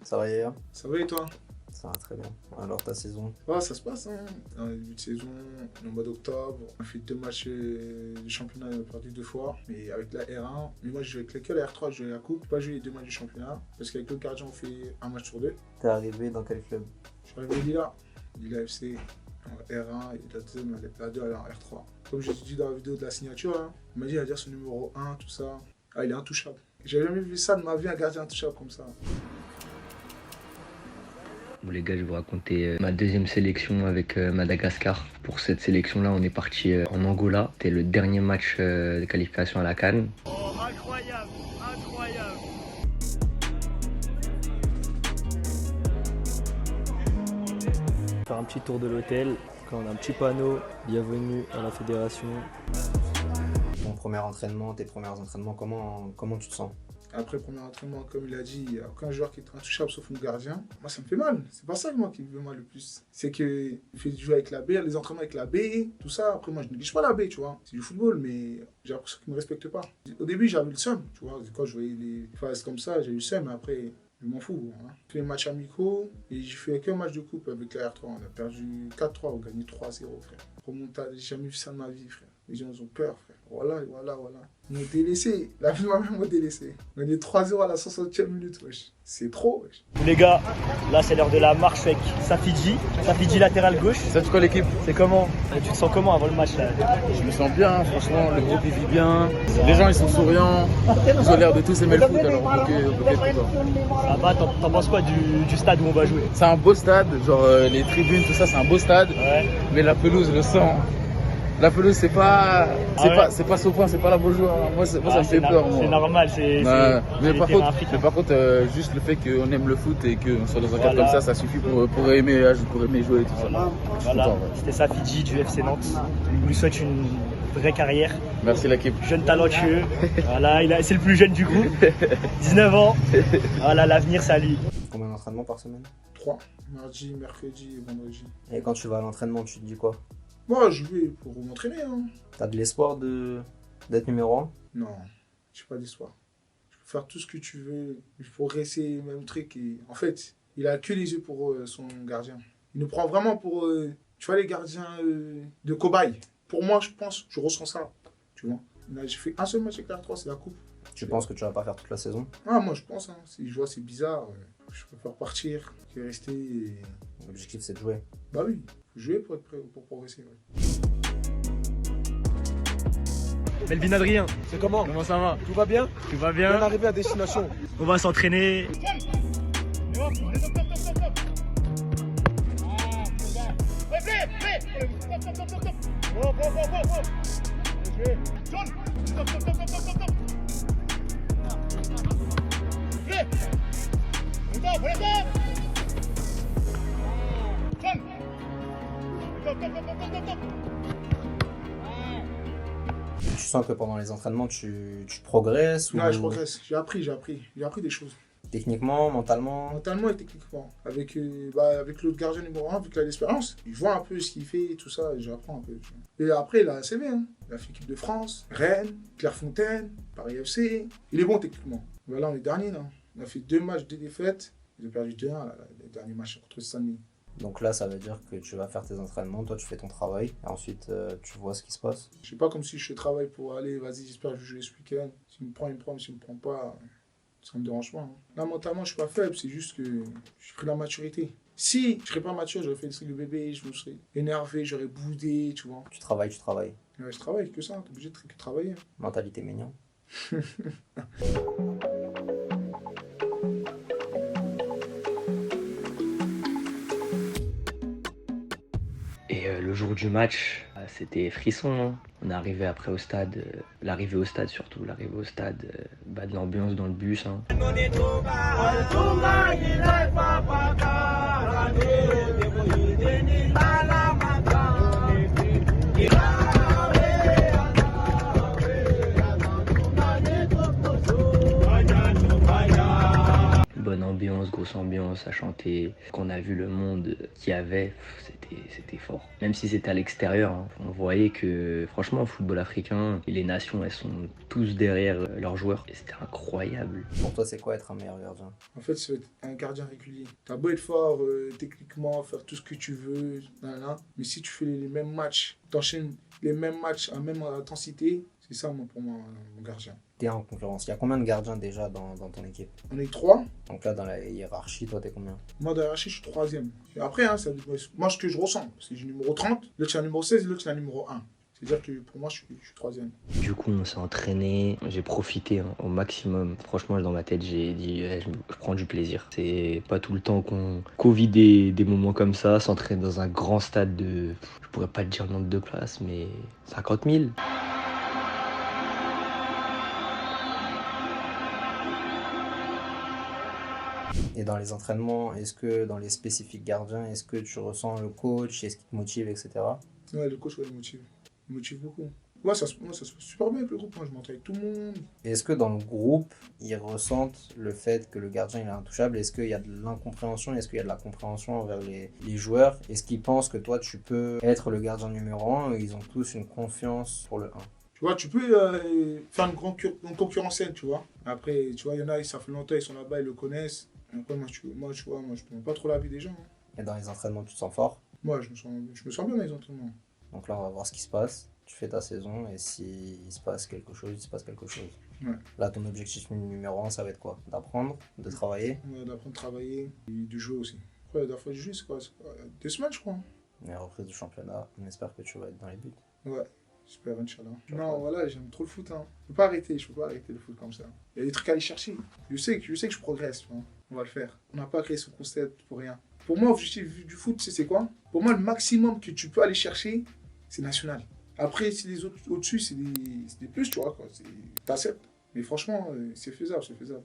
Ça va Yaya? Ça va et toi? Ça va très bien. Alors ta saison? Ouais, ça se passe, hein. Dans le début de saison, le mois d'octobre, on a fait 2 matchs du championnat, on a perdu 2 fois, mais avec la R1. Mais moi, je jouais avec que la R3, je jouais la coupe. Je n'ai pas joué les 2 matchs du championnat, parce qu'avec le gardien, on fait un match sur 2. T'es arrivé dans quel club? Je suis arrivé à Lila FC, en R1, et la deuxième, la 2, elle est en R3. Comme j'ai dit dans la vidéo de la signature, hein, il m'a dit, il va dire son numéro 1, tout ça. Ah, il est intouchable. J'ai jamais vu ça de ma vie, un gardien intouchable comme ça. Bon les gars, je vais vous raconter ma deuxième sélection avec Madagascar. Pour cette sélection-là, on est parti en Angola. C'était le dernier match de qualification à la CAN. Oh, incroyable, incroyable. Faire un petit tour de l'hôtel. Quand on a un petit panneau, bienvenue à la fédération. Ton premier entraînement, tes premiers entraînements, comment tu te sens? Après le premier entraînement, comme il a dit, il n'y a aucun joueur qui est intouchable sauf mon gardien. Moi, ça me fait mal. C'est pas ça moi, qui me fait mal le plus. C'est qu'il fait jouer avec la B, les entraînements avec la B, tout ça. Après, moi, je ne néglige pas la B, tu vois. C'est du football, mais j'ai l'impression qu'ils ne me respectent pas. Au début, j'avais le seum, tu vois. Quand je voyais les phases comme ça, j'ai eu le seum, mais après, je m'en fous. Hein. J'ai fait les matchs amicaux et j'ai fait qu'un match de coupe avec la R3. On a perdu 4-3, on a gagné 3-0, frère. Remontada, j'ai jamais vu ça de ma vie, frère. Les gens ont peur, frère. Voilà. Ils m'ont délaissé. La vie de ma mère m'a délaissé. On a gagné 3-0 à la 60e minute, wesh. C'est trop, wesh. Les gars, là c'est l'heure de la marche avec Safidji. Safidji latéral gauche. Ça, tu quoi l'équipe? C'est comment? Tu te sens comment avant le match là? Je me sens bien, franchement, le groupe il vit bien. Les gens ils sont souriants. Ils ont l'air de tous aimer le foot, alors on peut qu'être content. Ça va, t'en penses quoi du stade où on va jouer? C'est un beau stade, genre les tribunes, tout ça, c'est un beau stade. Ouais. Mais la pelouse, le sang. La pelouse, c'est pas Sopin, c'est pas la Beaujoire. Moi, ça me fait peur. C'est normal, c'est mais par contre, juste le fait qu'on aime le foot et qu'on soit dans un cadre comme ça suffit pour aimer jouer et tout ça. Voilà, Content, ouais. c'était Safidji du FC Nantes. On lui souhaite une vraie carrière. Merci l'équipe. Jeune talentueux. Voilà, c'est le plus jeune du groupe. 19 ans. Voilà, l'avenir, c'est à lui. Combien d'entraînements par semaine? 3. Mardi, mercredi et vendredi. Et quand tu vas à l'entraînement, tu te dis quoi? Moi, je vais pour m'entraîner. Hein. T'as de l'espoir d'être numéro 1? Non, j'ai pas d'espoir. Tu peux faire tout ce que tu veux. Il faut rester le même truc. Et... En fait, il a que les yeux pour son gardien. Il nous prend vraiment pour, tu vois, les gardiens de cobaye. Pour moi, je ressens ça. Tu vois. Là, j'ai fait un seul match avec la R3, c'est la coupe. Tu penses que tu vas pas faire toute la saison? Ah, moi, je pense. Hein. Si je vois c'est bizarre, je préfère partir que rester. Et... L'objectif, c'est de jouer. Bah oui, faut jouer pour être prêt, pour progresser. Ouais. Melvin Adrien, c'est comment? Comment ça va? Tout va bien? Tu vas bien? Arrivé à destination. On va s'entraîner. Tu sens que pendant les entraînements, tu progresses? Ouais, ou... je progresse. J'ai appris des choses. Techniquement, mentalement? Mentalement et techniquement. Avec l'autre gardien numéro 1, vu qu'il a l'expérience, il voit un peu ce qu'il fait et tout ça, et j'apprends un peu. Tu vois. Et après, il a un CV. Hein. Il a fait l'équipe de France, Rennes, Clairefontaine, Paris FC. Il est bon techniquement. Voilà, on est dernier, là. On a fait 2 matchs, 2 défaites. Ils ont perdu 2-1, les derniers matchs contre Stanley. Donc là, ça veut dire que tu vas faire tes entraînements, toi tu fais ton travail, et ensuite tu vois ce qui se passe. C'est pas comme si je travaille pour aller, vas-y, j'espère que je vais jouer ce week-end. S'il me prend, il me prend, mais s'il me prend pas, ça me dérange pas. Hein. Là, mentalement, je suis pas faible, c'est juste que j'ai pris la maturité. Si je serais pas mature, j'aurais fait le truc de bébé, je me serais énervé, j'aurais boudé, tu vois. Tu travailles. Ouais, je travaille que ça, t'es obligé de travailler. Mentalité mignon. Et le jour du match, c'était frisson. Hein. On est arrivé après au stade, l'arrivée au stade surtout, de l'ambiance dans le bus. Hein. Bonne grosse ambiance à chanter. Qu'on a vu le monde qu'il y avait, c'était fort. Même si c'était à l'extérieur, hein, on voyait que franchement, le football africain et les nations, elles sont tous derrière leurs joueurs. Et c'était incroyable. Pour toi, c'est quoi être un meilleur gardien? En fait, c'est un gardien régulier. T'as beau être fort techniquement, faire tout ce que tu veux, nanana, mais si tu fais les mêmes matchs, t'enchaînes les mêmes matchs à même intensité, c'est ça pour moi, mon gardien. T'es en concurrence. Il y a combien de gardiens déjà dans ton équipe? On est 3. Donc là, dans la hiérarchie, toi, t'es combien? Moi, dans la hiérarchie, je suis 3e. Et après, hein, moi, ce que je ressens, parce que j'ai le numéro 30, l'autre c'est un numéro 16 et l'autre c'est un numéro 1. C'est-à-dire que pour moi, je suis 3e. Du coup, on s'est entraîné, j'ai profité au maximum. Franchement, dans ma tête, j'ai dit, je prends du plaisir. C'est pas tout le temps qu'on vit des moments comme ça, s'entraîner dans un grand stade de, je pourrais pas te dire le nombre de places, mais 50 000. Et dans les entraînements, est-ce que dans les spécifiques gardiens, est-ce que tu ressens le coach, est-ce qu'il te motive, etc. Ouais, le coach, ouais, il motive. Il motive beaucoup. Ouais, ça se passe super bien avec le groupe. Moi, je m'entraîne avec tout le monde. Et est-ce que dans le groupe, ils ressentent le fait que le gardien il est intouchable? Est-ce qu'il y a de l'incompréhension? Est-ce qu'il y a de la compréhension envers les joueurs? Est-ce qu'ils pensent que toi, tu peux être le gardien numéro 1 et ils ont tous une confiance pour le 1? Tu vois, tu peux faire une concurrence saine, tu vois. Après, tu vois, il y en a, ça fait longtemps, ils sont là-bas, ils le connaissent. Et après, moi, je ne prends pas trop l'avis des gens. Hein. Et dans les entraînements, tu te sens fort? Moi, je me sens bien dans les entraînements. Donc là, on va voir ce qui se passe. Tu fais ta saison et s'il se passe quelque chose, il se passe quelque chose. Ouais. Là, ton objectif numéro 1, ça va être quoi? D'apprendre, de travailler? Ouais, d'apprendre à travailler et de jouer aussi. Après, la dernière fois que j'ai joué, c'est quoi? 2 semaines, je crois. Et reprise du championnat, on espère que tu vas être dans les buts. Ouais, j'espère, Inch'Allah. Non, voilà, j'aime trop le foot. Hein. Je peux pas arrêter le foot comme ça. Il y a des trucs à aller chercher. Je sais que je progresse. Tu vois. On va le faire. On n'a pas créé ce concept pour rien. Pour moi, l'objectif du foot, c'est quoi? Pour moi, le maximum que tu peux aller chercher, c'est national. Après, si les autres au-dessus, c'est des plus, tu vois. T'acceptes. Mais franchement, c'est faisable, c'est faisable.